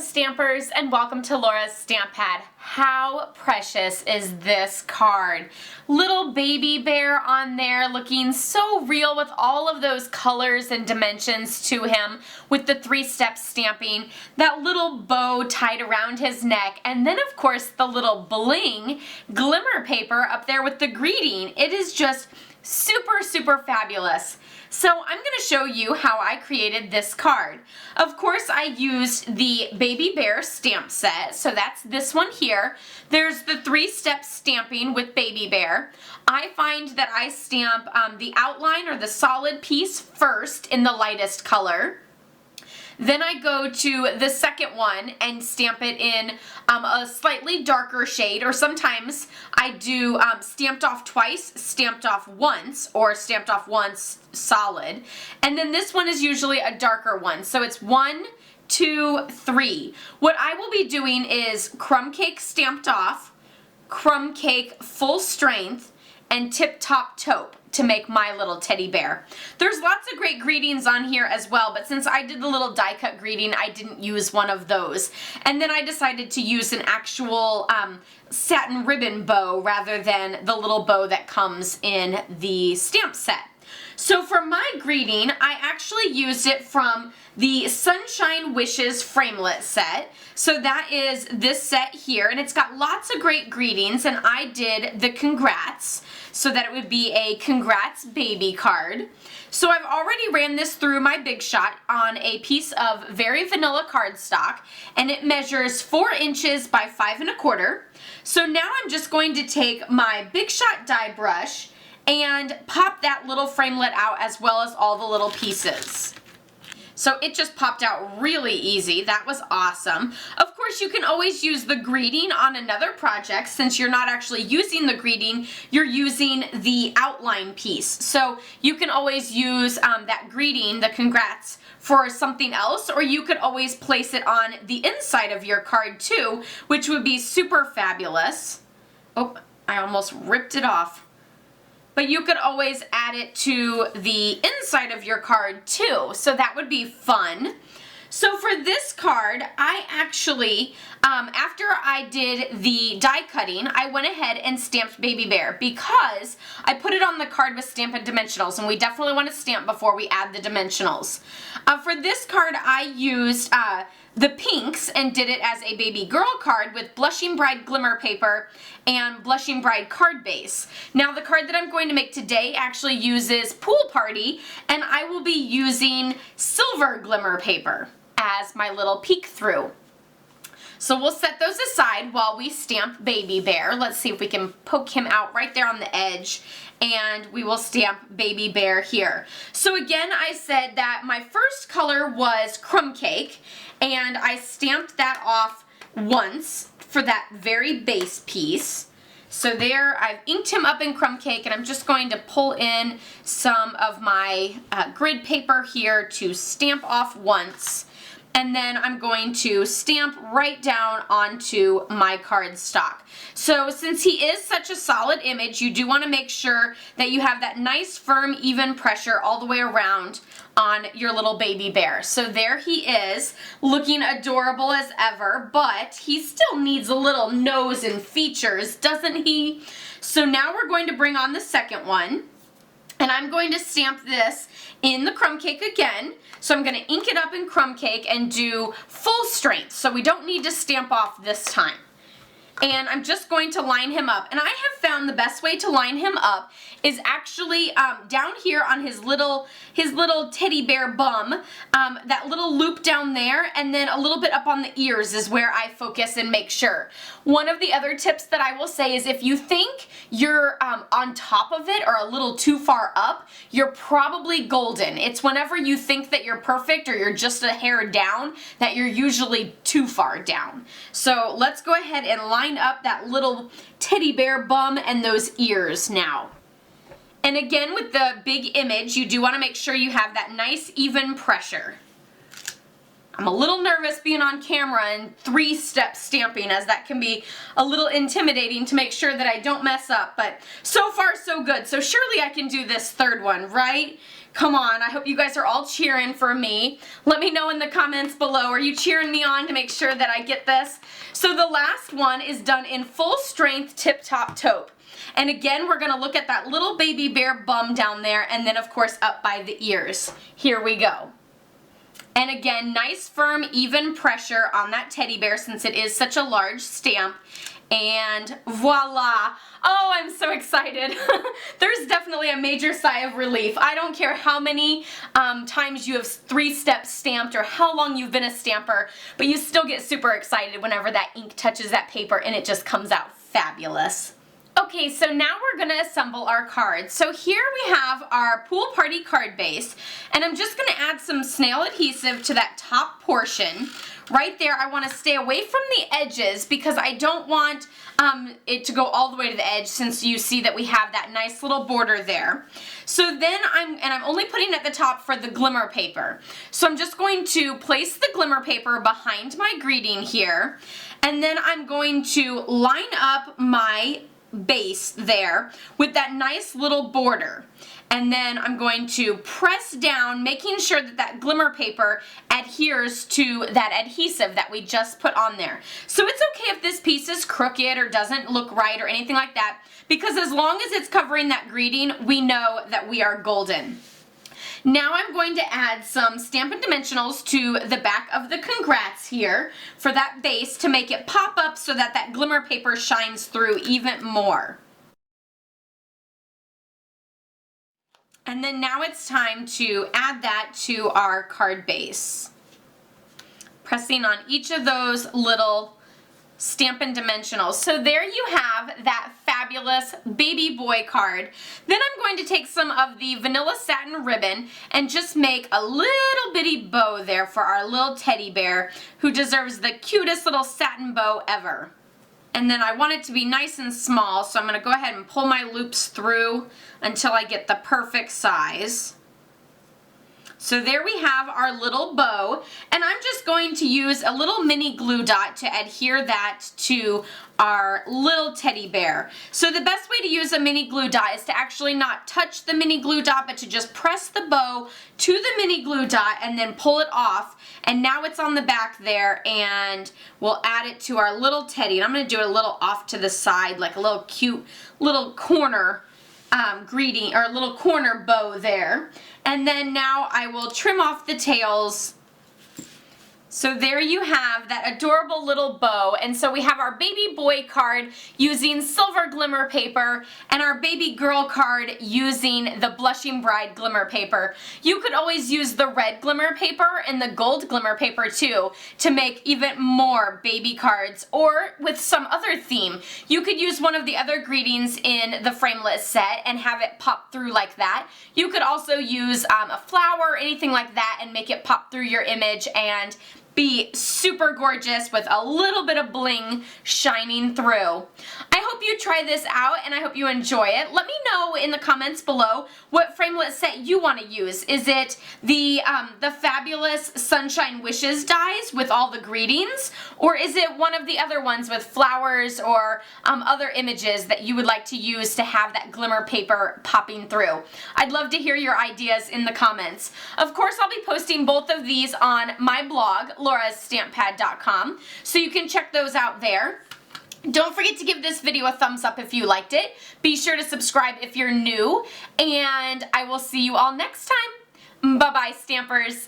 Stampers, and welcome to Laura's Stamp Pad. How precious is this card? Little baby bear on there looking so real with all of those colors and dimensions to him with the 3-step stamping, that little bow tied around his neck, and then of course the little bling glimmer paper up there with the greeting. It is just super fabulous. So I'm going to show you how I created this card. Of course, I used the Baby Bear stamp set, so that's this one here. There's the 3-step stamping with Baby Bear. I find that I stamp the outline or the solid piece first in the lightest color. Then I go to the second one and stamp it in a slightly darker shade, or sometimes I do stamped off twice, stamped off once, or stamped off once solid. And then this one is usually a darker one, so it's 1, 2, 3. What I will be doing is crumb cake stamped off, crumb cake full strength, and tip top taupe to make my little teddy bear. There's lots of great greetings on here as well, but since I did the little die cut greeting, I didn't use one of those. And then I decided to use an actual satin ribbon bow rather than the little bow that comes in the stamp set. So for my greeting, I actually used it from the Sunshine Wishes framelit set. So that is this set here, and it's got lots of great greetings, and I did the congrats so that it would be a congrats baby card. So I've already ran this through my Big Shot on a piece of very vanilla cardstock, and it measures 4 inches by 5 1/4. So now I'm just going to take my Big Shot die brush and pop that little framelit out as well as all the little pieces. So it just popped out really easy. That was awesome. Of course, you can always use the greeting on another project. Since you're not actually using the greeting, you're using the outline piece. So you can always use that greeting, the congrats, for something else, or you could always place it on the inside of your card too, which would be super fabulous. Oh, I almost ripped it off. But you could always add it to the inside of your card too, so that would be fun. So for this card, I actually, after I did the die cutting, I went ahead and stamped Baby Bear because I put it on the card with Stampin Dimensionals, and we definitely want to stamp before we add the dimensionals. For this card, I used the pinks and did it as a baby girl card with Blushing Bride glimmer paper and Blushing Bride card base. Now the card that I'm going to make today actually uses Pool Party, and I will be using silver glimmer paper as my little peek through. So we'll set those aside while we stamp Baby Bear. Let's see if we can poke him out right there on the edge, and we will stamp Baby Bear here. So again, I said that my first color was crumb cake, and I stamped that off once for that very base piece. So there, I've inked him up in crumb cake, and I'm just going to pull in some of my grid paper here to stamp off once. And then I'm going to stamp right down onto my cardstock. So since he is such a solid image, you do want to make sure that you have that nice, firm, even pressure all the way around on your little baby bear. So there he is, looking adorable as ever, but he still needs a little nose and features, doesn't he? So now we're going to bring on the second one. And I'm going to stamp this in the crumb cake again. So I'm going to ink it up in crumb cake and do full strength. So we don't need to stamp off this time. And I'm just going to line him up. And I have found the best way to line him up is actually down here on his little teddy bear bum, that little loop down there, and then a little bit up on the ears is where I focus and make sure. One of the other tips that I will say is if you think you're on top of it or a little too far up, you're probably golden. It's whenever you think that you're perfect or you're just a hair down that you're usually too far down. So let's go ahead and line up that little teddy bear bum and those ears now. And again, with the big image, you do want to make sure you have that nice even pressure. I'm a little nervous being on camera and 3-step stamping, as that can be a little intimidating to make sure that I don't mess up, but so far so good. So surely I can do this third one, right? Come on, I hope you guys are all cheering for me. Let me know in the comments below, are you cheering me on to make sure that I get this? So the last one is done in full strength Tip Top Taupe. And again, we're going to look at that little baby bear bum down there, and then of course up by the ears. Here we go. And again, nice firm even pressure on that teddy bear since it is such a large stamp. And voila! Oh, I'm so excited. There's definitely a major sigh of relief. I don't care how many times you have 3-step stamped or how long you've been a stamper, but you still get super excited whenever that ink touches that paper and it just comes out fabulous. Okay, so now we're going to assemble our cards. So here we have our Pool Party card base, and I'm just going to add some snail adhesive to that top portion. Right there, I want to stay away from the edges because I don't want it to go all the way to the edge, since you see that we have that nice little border there. So then I'm only putting at the top for the glimmer paper. So I'm just going to place the glimmer paper behind my greeting here, and then I'm going to line up my base there with that nice little border, and then I'm going to press down, making sure that that glimmer paper adheres to that adhesive that we just put on there. So it's okay if this piece is crooked or doesn't look right or anything like that, because as long as it's covering that greeting, we know that we are golden. Now I'm going to add some Stampin Dimensionals to the back of the congrats here for that base to make it pop up so that that glimmer paper shines through even more. And then now it's time to add that to our card base. Pressing on each of those little Stampin Dimensionals. So there you have that fabulous baby boy card. Then I'm going to take some of the vanilla satin ribbon and just make a little bitty bow there for our little teddy bear, who deserves the cutest little satin bow ever. And then I want it to be nice and small, so I'm going to go ahead and pull my loops through until I get the perfect size. So there we have our little bow, and I'm just going to use a little mini glue dot to adhere that to our little teddy bear. So the best way to use a mini glue dot is to actually not touch the mini glue dot, but to just press the bow to the mini glue dot and then pull it off. And now it's on the back there, and we'll add it to our little teddy. And I'm going to do it a little off to the side, like a little cute little corner greeting, or a little corner bow there. And then now I will trim off the tails. So there you have that adorable little bow. And so we have our baby boy card using silver glimmer paper and our baby girl card using the Blushing Bride glimmer paper. You could always use the red glimmer paper and the gold glimmer paper too to make even more baby cards, or with some other theme. You could use one of the other greetings in the framelit set and have it pop through like that. You could also use a flower or anything like that and make it pop through your image and be super gorgeous with a little bit of bling shining through. I hope you try this out and I hope you enjoy it. Let me know in the comments below what framelit set you want to use. Is it the fabulous Sunshine Wishes dies with all the greetings, or is it one of the other ones with flowers or other images that you would like to use to have that glimmer paper popping through? I'd love to hear your ideas in the comments. Of course, I'll be posting both of these on my blog, laurastamppad.com, so you can check those out there. Don't forget to give this video a thumbs up if you liked it. Be sure to subscribe if you're new, and I will see you all next time. Bye-bye, Stampers.